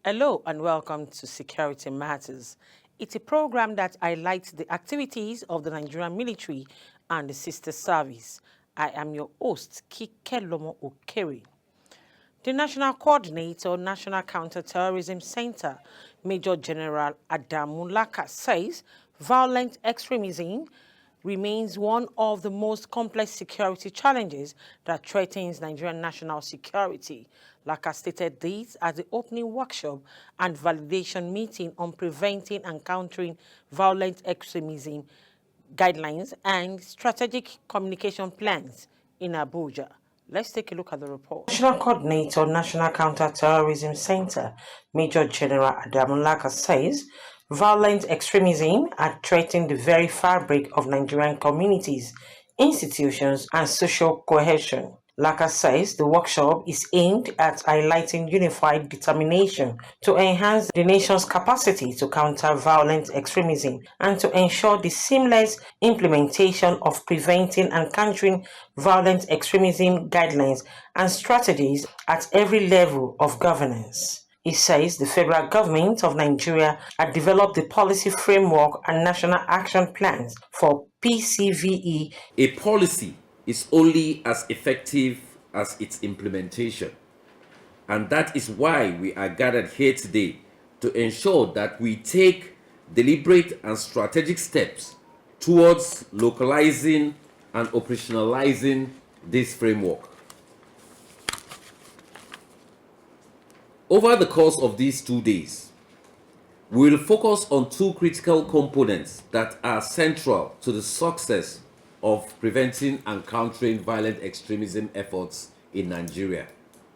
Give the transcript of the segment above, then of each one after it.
Hello and welcome to Security Matters. It's a program that highlights the activities of the Nigerian military and the sister service. I am your host, Kikelomo Okere. The National Coordinator, National Counter-Terrorism Center, Major General Adamu Laka says violent extremism remains one of the most complex security challenges that threatens Nigerian national security. Laka stated this at the opening workshop and validation meeting on preventing and countering violent extremism guidelines and strategic communication plans in Abuja. Let's take a look at the report. National Coordinator, National Counter-Terrorism Center, Major General Adamu Laka says violent extremism are threatening the very fabric of Nigerian communities, institutions, and social cohesion. Laka says the workshop is aimed at highlighting unified determination to enhance the nation's capacity to counter violent extremism and to ensure the seamless implementation of preventing and countering violent extremism guidelines and strategies at every level of governance. He says the federal government of Nigeria had developed the policy framework and national action plans for PCVE. A policy is only as effective as its implementation. And that is why we are gathered here today to ensure that we take deliberate and strategic steps towards localizing and operationalizing this framework. Over the course of these 2 days, we will focus on two critical components that are central to the success of preventing and countering violent extremism efforts in Nigeria.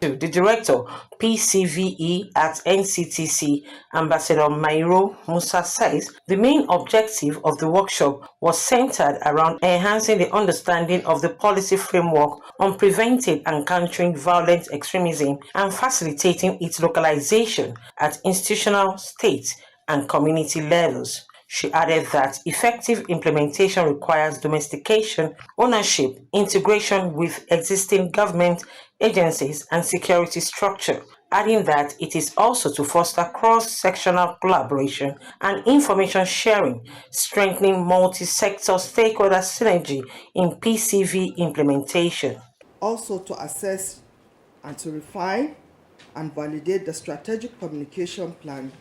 The director, PCVE at NCTC, Ambassador Mairo Musa says the main objective of the workshop was centered around enhancing the understanding of the policy framework on preventing and countering violent extremism and facilitating its localization at institutional, state, and community levels. She added that effective implementation requires domestication, ownership, integration with existing government agencies and security structure, adding that it is also to foster cross-sectional collaboration and information sharing, strengthening multi-sector stakeholder synergy in PCV implementation. Also to assess and to refine and validate the strategic communication plan,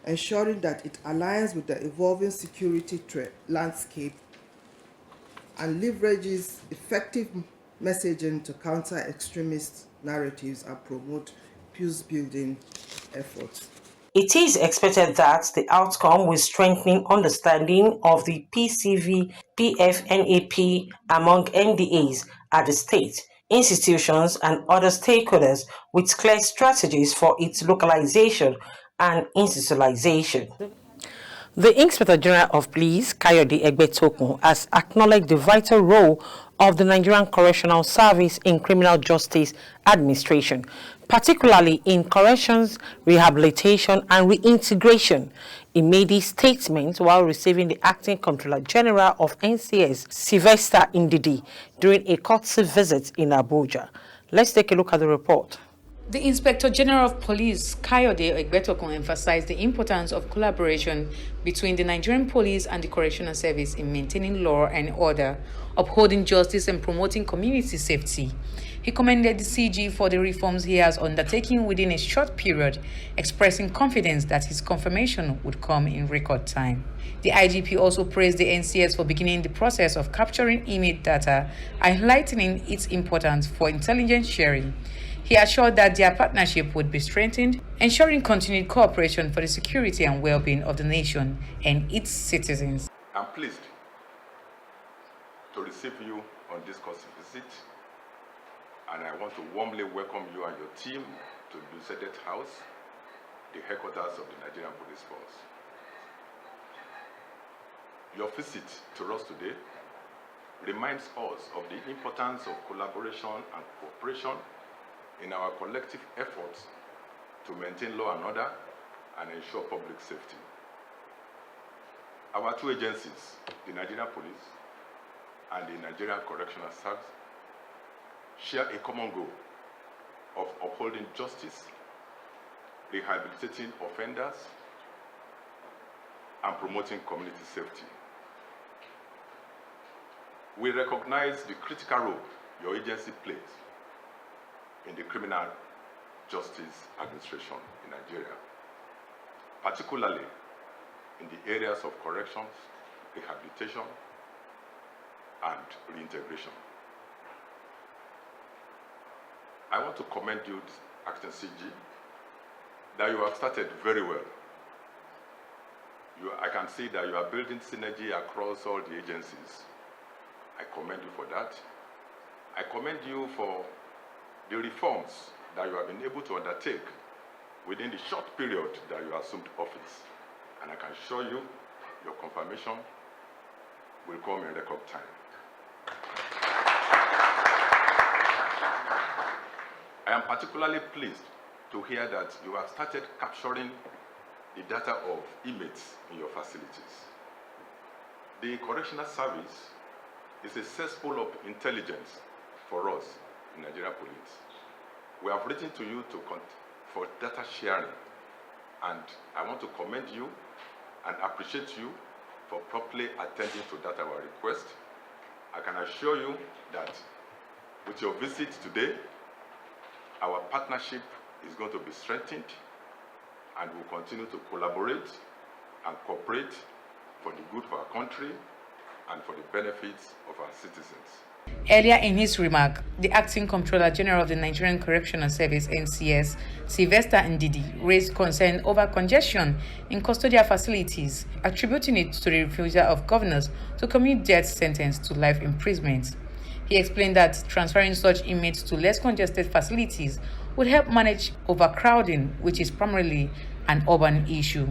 ensuring that it aligns with the evolving security landscape and leverages effective messaging to counter extremist narratives and promote peace-building efforts. It is expected that the outcome will strengthen understanding of the PCV PFNAP among MDAs at the state, institutions, and other stakeholders with clear strategies for its localization and institutionalization. The Inspector General of Police, Kayode Egbetokun, has acknowledged the vital role of the Nigerian Correctional Service in criminal justice administration, particularly in corrections, rehabilitation, and reintegration. He made these statements while receiving the Acting Comptroller General of NCS, Sylvester Ndidi, during a courtesy visit in Abuja. Let's take a look at the report. The Inspector General of Police, Kayode Egbetokun, emphasized the importance of collaboration between the Nigerian police and the Correctional Service in maintaining law and order, upholding justice, and promoting community safety. He commended the CG for the reforms he has undertaken within a short period, expressing confidence that his confirmation would come in record time. The IGP also praised the NCS for beginning the process of capturing image data, highlighting its importance for intelligence sharing. He assured that their partnership would be strengthened, ensuring continued cooperation for the security and well-being of the nation and its citizens. I'm pleased to receive you on this courtesy visit, and I want to warmly welcome you and your team to Lucedet House, the headquarters of the Nigerian Police Force. Your visit to us today reminds us of the importance of collaboration and cooperation in our collective efforts to maintain law and order and ensure public safety. Our two agencies, the Nigerian Police and the Nigerian Correctional Service, share a common goal of upholding justice rehabilitating offenders, and promoting community safety. We recognize the critical role your agency plays in the criminal justice administration in Nigeria, particularly in the areas of corrections, rehabilitation, and reintegration. I want to commend you, Acting CG, that you have started very well. I can see that you are building synergy across all the agencies. I commend you for that. I commend you for the reforms that you have been able to undertake within the short period that you assumed office. And I can assure you, your confirmation will come in record time. I am particularly pleased to hear that you have started capturing the data of inmates in your facilities. The Correctional Service is a cesspool of intelligence for us in Nigeria Police. We have written to you for data sharing, and I want to commend you and appreciate you for properly attending to that our request. I can assure you that with your visit today, our partnership is going to be strengthened, and we'll continue to collaborate and cooperate for the good of our country and for the benefits of our citizens. Earlier in his remark, the Acting Comptroller General of the Nigerian Correctional Service (NCS), Sylvester Ndidi, raised concern over congestion in custodial facilities, attributing it to the refusal of governors to commute death sentence to life imprisonment. He explained that transferring such inmates to less congested facilities would help manage overcrowding, which is primarily an urban issue.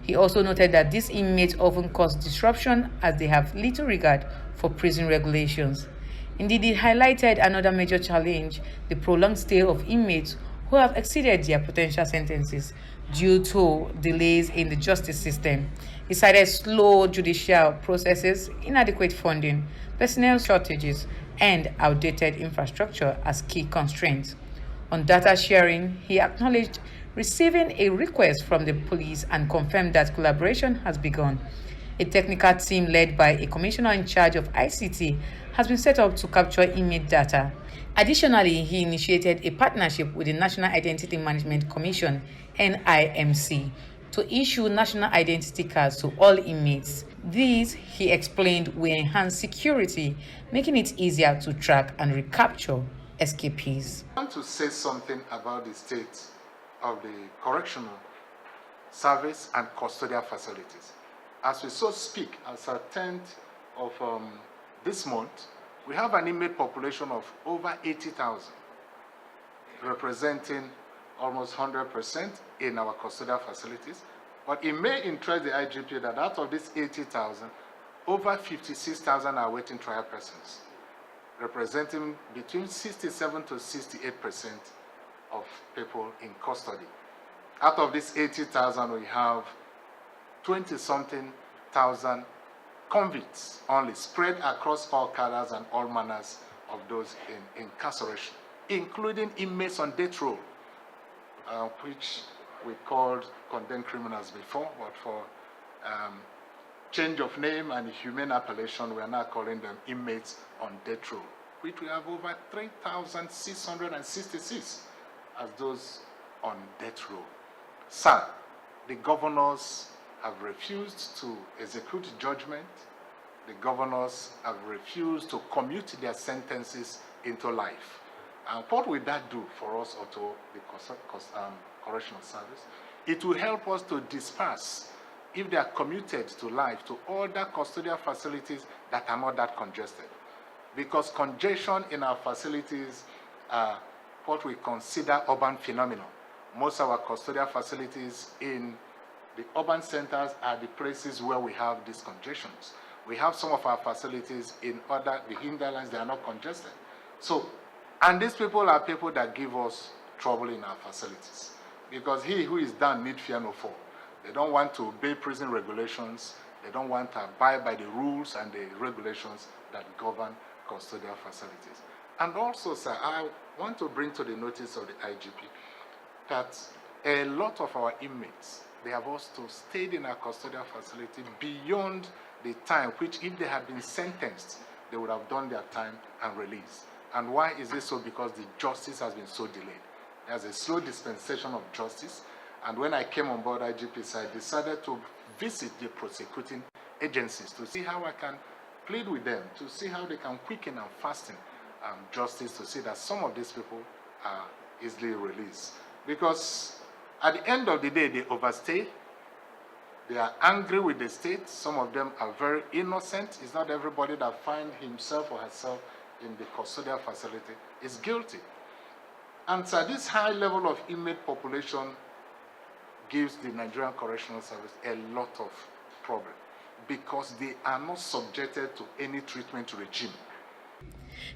He also noted that these inmates often cause disruption as they have little regard for prison regulations. Indeed, he highlighted another major challenge, the prolonged stay of inmates who have exceeded their potential sentences due to delays in the justice system. He cited slow judicial processes, inadequate funding, personnel shortages, and outdated infrastructure as key constraints. On data sharing, he acknowledged receiving a request from the police and confirmed that collaboration has begun. A technical team led by a commissioner in charge of ICT has been set up to capture inmate data. Additionally, he initiated a partnership with the National Identity Management Commission, NIMC, to issue national identity cards to all inmates. These, he explained, will enhance security, making it easier to track and recapture escapees. I want to say something about the state of the correctional service and custodial facilities. As we so speak, as at 10th of this month, we have an inmate population of over 80,000, representing almost 100% in our custodial facilities. But it may interest the IGP that out of this 80,000, over 56,000 are waiting trial persons, representing between 67 to 68% of people in custody. Out of this 80,000, we have 20-something thousand convicts only, spread across all cadres and all manners of those in incarceration, including inmates on death row, which we called condemned criminals before, but for change of name and humane appellation, we are now calling them inmates on death row, which we have over 3,666 as those on death row. Sir, the governors have refused to execute judgment. The governors have refused to commute their sentences into life. And what will that do for us or to the correctional service? It will help us to disperse, if they are commuted to life, to other custodial facilities that are not that congested. Because congestion in our facilities are what we consider urban phenomenon. Most of our custodial facilities in the urban centers are the places where we have these congestions. We have some of our facilities in the hinterlands, they are not congested. So, and these people are people that give us trouble in our facilities. Because he who is down need fear no fall. They don't want to obey prison regulations. They don't want to abide by the rules and the regulations that govern custodial facilities. And also, sir, I want to bring to the notice of the IGP that A lot of our inmates, they have also stayed in our custodial facility beyond the time which, if they had been sentenced, they would have done their time and released. And why is this so? Because the justice has been so delayed. There's a slow dispensation of justice. And when I came on board IGP, I decided to visit the prosecuting agencies to see how I can plead with them, to see how they can quicken and fasten justice, to see that some of these people are easily released. Because at the end of the day, they overstay. They are angry with the state. Some of them are very innocent. It's not everybody that finds himself or herself in the custodial facility is guilty. And so this high level of inmate population gives the Nigerian Correctional Service a lot of problem because they are not subjected to any treatment regime.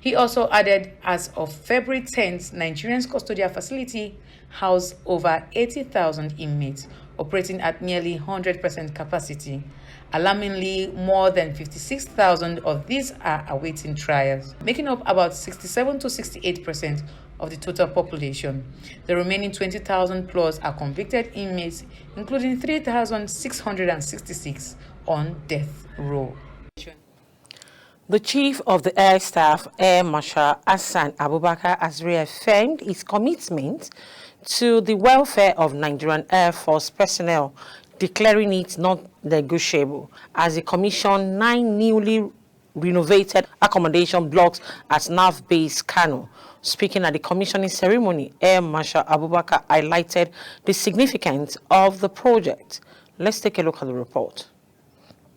He also added, as of February 10th, Nigerian's custodial facility housed over 80,000 inmates, operating at nearly 100% capacity. Alarmingly, more than 56,000 of these are awaiting trials, making up about 67 to 68% of the total population. The remaining 20,000 plus are convicted inmates, including 3,666 on death row. The Chief of the Air Staff, Air Marshal Hassan Abubakar, has reaffirmed his commitment to the welfare of Nigerian Air Force personnel, declaring it non-negotiable, as he commissioned 9 newly renovated accommodation blocks at NAV Base Kano. Speaking at the commissioning ceremony, Air Marshal Abubakar highlighted the significance of the project. Let's take a look at the report.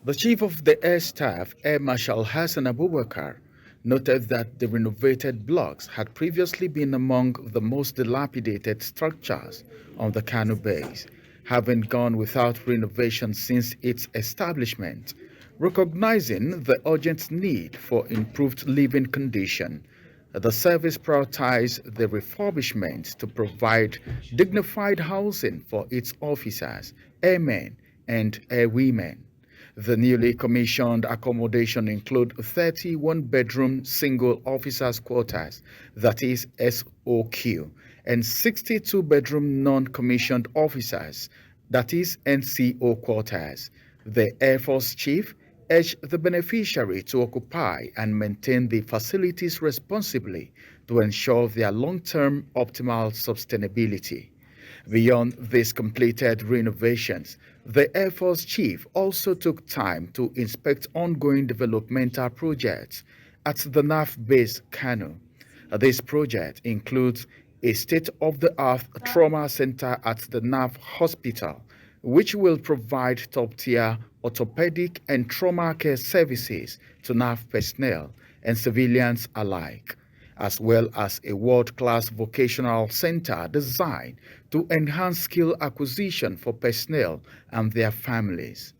The Chief of the Air Staff, Air Marshal Hassan Abubakar, noted that the renovated blocks had previously been among the most dilapidated structures on the Kano base, having gone without renovation since its establishment. Recognizing the urgent need for improved living condition, the service prioritized the refurbishment to provide dignified housing for its officers, airmen, and airwomen. The newly commissioned accommodation include 31-bedroom single officers' quarters, that is SOQ, and 62-bedroom non-commissioned officers, that is NCO quarters. The Air Force Chief urged the beneficiary to occupy and maintain the facilities responsibly to ensure their long-term optimal sustainability. Beyond these completed renovations, the Air Force Chief also took time to inspect ongoing developmental projects at the NAF Base Kano. This project includes a state-of-the-art trauma center at the NAF Hospital, which will provide top-tier orthopedic and trauma care services to NAF personnel and civilians alike, as well as a world-class vocational center designed to enhance skill acquisition for personnel and their families.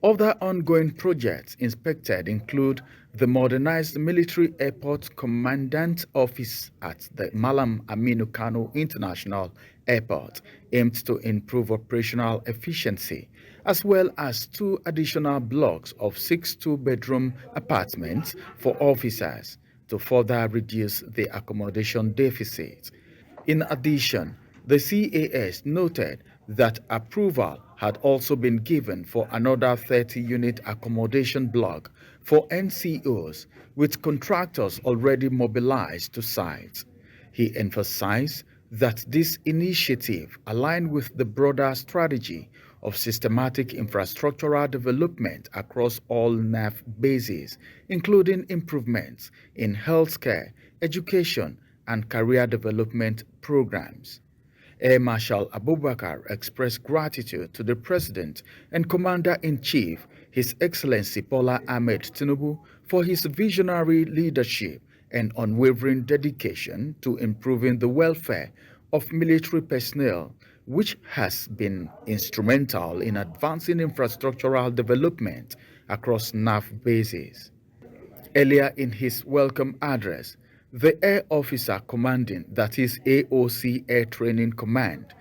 Other ongoing projects inspected include the modernized Military Airport Commandant Office at the Malam Aminu Kano International Airport, aimed to improve operational efficiency, as well as 2 additional blocks of 6 two-bedroom apartments for officers to further reduce the accommodation deficit. In addition, the CAS noted that approval had also been given for another 30-unit accommodation block for NCOs, with contractors already mobilized to sites. He emphasized that this initiative aligned with the broader strategy of systematic infrastructural development across all NAF bases, including improvements in healthcare, education, and career development programs. Air Marshal Abubakar expressed gratitude to the President and Commander-in-Chief, His Excellency Bola Ahmed Tinubu, for his visionary leadership and unwavering dedication to improving the welfare of military personnel, which has been instrumental in advancing infrastructural development across NAF bases. Earlier in his welcome address, the Air Officer Commanding, that is AOC Air Training Command,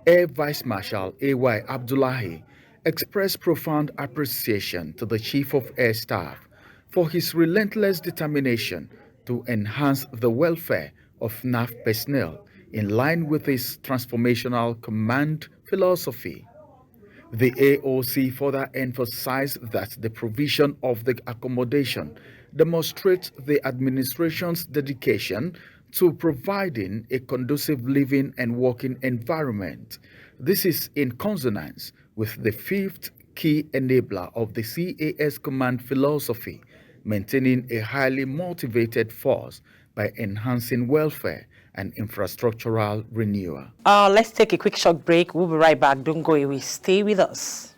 Air Vice Marshal A.Y. Abdullahi, expressed profound appreciation to the Chief of Air Staff for his relentless determination to enhance the welfare of NAF personnel in line with its transformational command philosophy. The AOC further emphasized that the provision of the accommodation demonstrates the administration's dedication to providing a conducive living and working environment. This is in consonance with the fifth key enabler of the CAS command philosophy, maintaining a highly motivated force by enhancing welfare and infrastructural renewal. Let's take a quick short break. We'll be right back. Don't go away. Stay with us.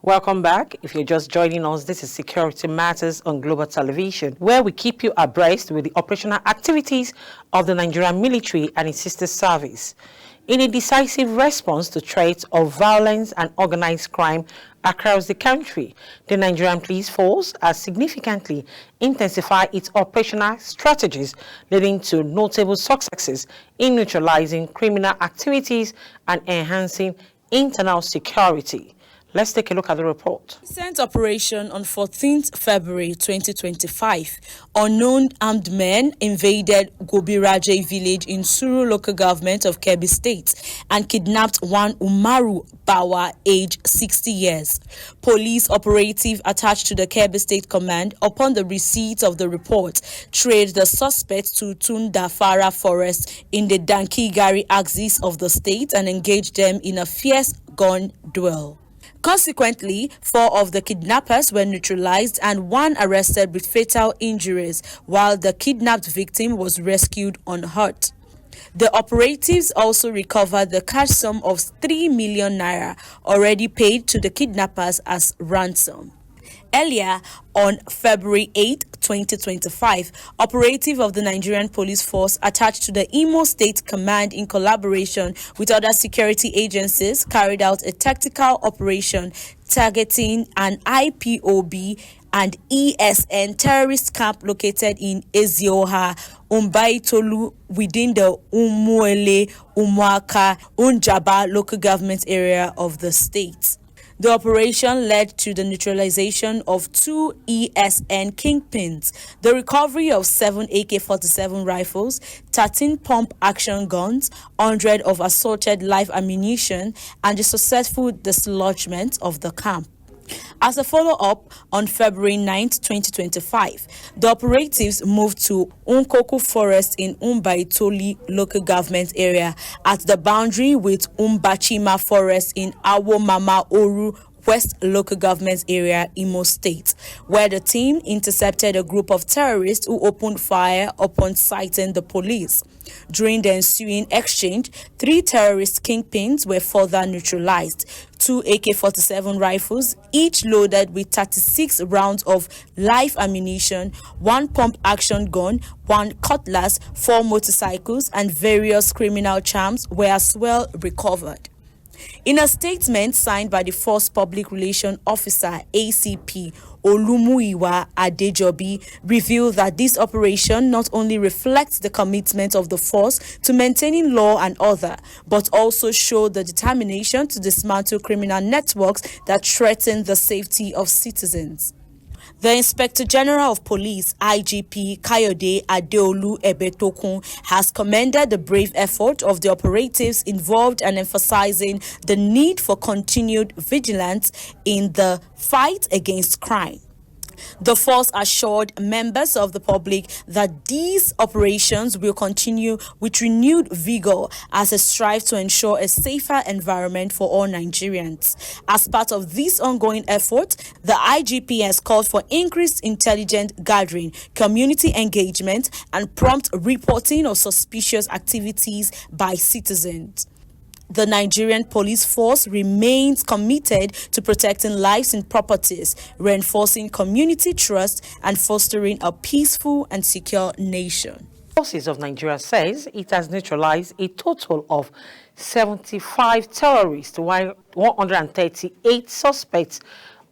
Welcome back. If you're just joining us, this is Security Matters on Global Television, where we keep you abreast with the operational activities of the Nigerian military and its sister service. In a decisive response to threats of violence and organized crime across the country, the Nigerian Police Force has significantly intensified its operational strategies, leading to notable successes in neutralizing criminal activities and enhancing internal security. Let's take a look at the report. Recent operation on 14th February 2025, unknown armed men invaded Gobiraje village in Suru local government of Kebbi State and kidnapped one Umaru Bawa, aged 60 years. Police operative attached to the Kebbi State Command, upon the receipt of the report, traced the suspects to Tundafara Forest in the Dankigari axis of the state and engaged them in a fierce gun duel. Consequently, 4 of the kidnappers were neutralized and 1 arrested with fatal injuries, while the kidnapped victim was rescued unhurt. The operatives also recovered the cash sum of 3 million naira already paid to the kidnappers as ransom. Earlier, on February 8, 2025, operative of the Nigerian Police Force attached to the Imo State Command in collaboration with other security agencies carried out a tactical operation targeting an IPOB and ESN terrorist camp located in Ezioha, Umbaitolu, within the Umuele, Umuaka, Unjaba local government area of the state. The operation led to the neutralization of 2 ESN kingpins, the recovery of 7 AK-47 rifles, 13 pump-action guns, 100 of assorted live ammunition, and the successful dislodgement of the camp. As a follow-up, on February 9, 2025, the operatives moved to Unkoku Forest in Umbaitoli local government area at the boundary with Umbachima Forest in Awo Mama Oru West local government area, Imo State, where the team intercepted a group of terrorists who opened fire upon sighting the police. During the ensuing exchange, 3 terrorist kingpins were further neutralized. 2 AK-47 rifles, each loaded with 36 rounds of live ammunition, 1 pump-action gun, 1 cutlass, 4 motorcycles, and various criminal charms were as well recovered. In a statement signed by the Force Public Relations Officer, ACP Olumuyiwa Adejobi, revealed that this operation not only reflects the commitment of the force to maintaining law and order, but also showed the determination to dismantle criminal networks that threaten the safety of citizens. The Inspector General of Police, IGP Kayode Adeolu Ebetokun, has commended the brave effort of the operatives involved and emphasizing the need for continued vigilance in the fight against crime. The force assured members of the public that these operations will continue with renewed vigor as it strives to ensure a safer environment for all Nigerians. As part of this ongoing effort, the IGP has called for increased intelligence gathering, community engagement, and prompt reporting of suspicious activities by citizens. The Nigerian Police Force remains committed to protecting lives and properties, reinforcing community trust, and fostering a peaceful and secure nation. Forces of Nigeria says it has neutralized a total of 75 terrorists, while 138 suspects,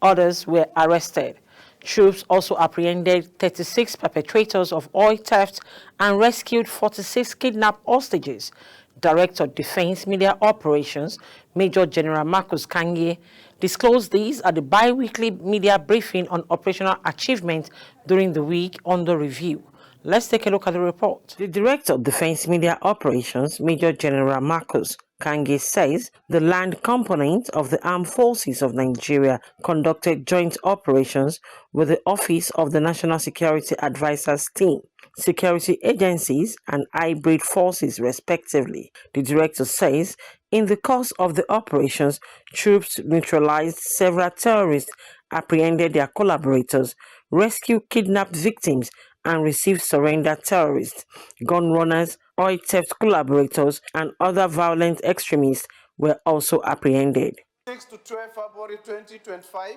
others were arrested. Troops also apprehended 36 perpetrators of oil theft and rescued 46 kidnapped hostages. Director of Defense Media Operations, Major General Marcus Kanye, disclosed these at the bi-weekly media briefing on operational achievements during the week under review. Let's take a look at the report. The Director of Defense Media Operations, Major General Marcus Kanye, says the land component of the Armed Forces of Nigeria conducted joint operations with the Office of the National Security Advisors Team, security agencies, and hybrid forces, respectively. The director says in the course of the operations, troops neutralized several terrorists, apprehended their collaborators, rescued kidnapped victims, and received surrender terrorists, gun runners, oil theft collaborators, and other violent extremists were also apprehended. 6 to 12 February 2025,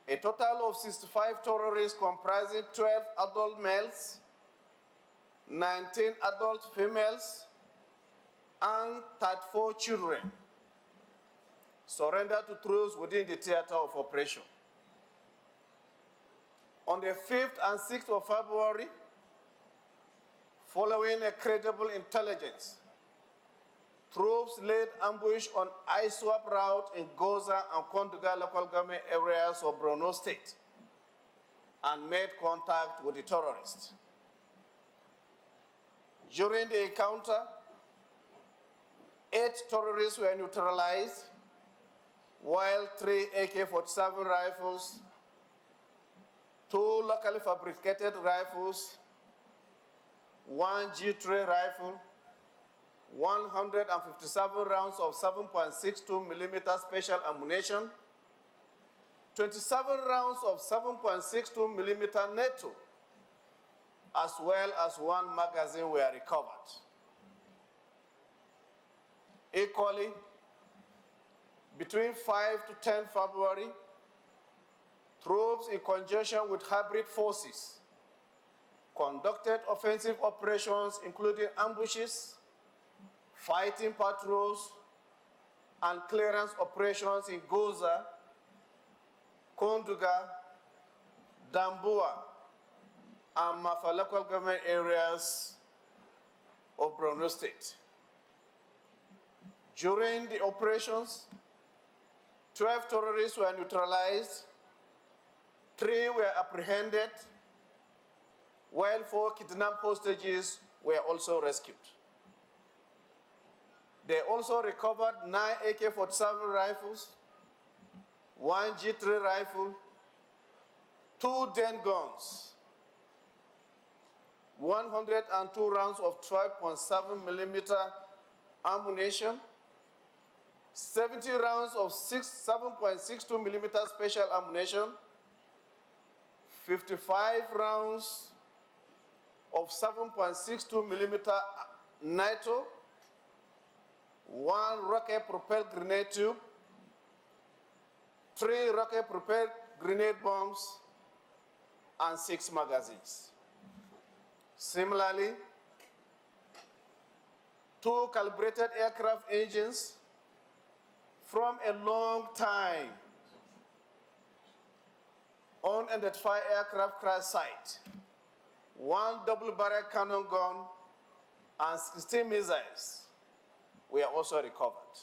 a total of 65 terrorists comprising 12 adult males, 19 adult females, and 34 children surrendered to troops within the theater of operation. On the 5th and 6th of February, following a credible intelligence, troops laid ambush on ISWAP route in Goza and Konduga local government areas of Borno State and made contact with the terrorists. During the encounter, 8 terrorists were neutralized, while 3 AK-47 rifles, 2 locally fabricated rifles, 1 G3 rifle, 157 rounds of 7.62 millimeter special ammunition, 27 rounds of 7.62 millimeter NATO, as well as 1 magazine were recovered. Equally, between 5 to 10 February, troops in conjunction with hybrid forces conducted offensive operations including ambushes, fighting patrols, and clearance operations in Goza, Konduga, Damboa, and Mafa local government areas of Borno State. During the operations, 12 terrorists were neutralized, 3 were apprehended, while 4 kidnapped hostages were also rescued. They also recovered 9 AK-47 rifles, 1 G3 rifle, 2 Den guns, 102 rounds of 12.7 millimeter ammunition, 70 rounds of 7.62 millimeter special ammunition, 55 rounds of 7.62 millimeter NATO, 1 rocket-propelled grenade tube, 3 rocket-propelled grenade bombs, and 6 magazines. Similarly, 2 calibrated aircraft engines from a long time unidentified aircraft crash site, 1 double-barrel cannon gun, and 16 missiles were also recovered.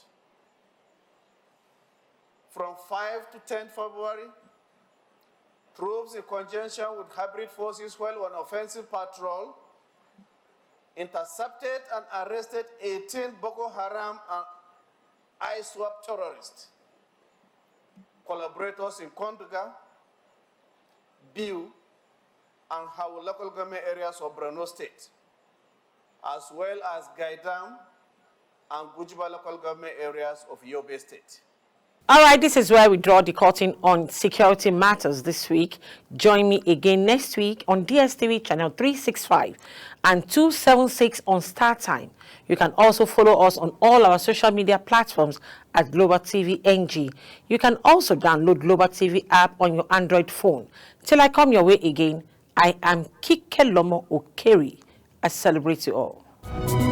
From 5 to 10 February, troops in conjunction with hybrid forces while on offensive patrol intercepted and arrested 18 Boko Haram and ISWAP terrorists, collaborators in Konduga, Biu, and Hawu local government areas of Borno State, as well as Gaidam and Gujiba local government areas of Yobe State. All right, this is where we draw the curtain on security matters this week. Join me again next week on DSTV channel 365 and 276 on Star Time. You can also follow us on all our social media platforms at Global TV NG. You can also download Global TV app on your Android phone. Till I come your way again, I am Kike Lomo Okeri. I celebrate you all.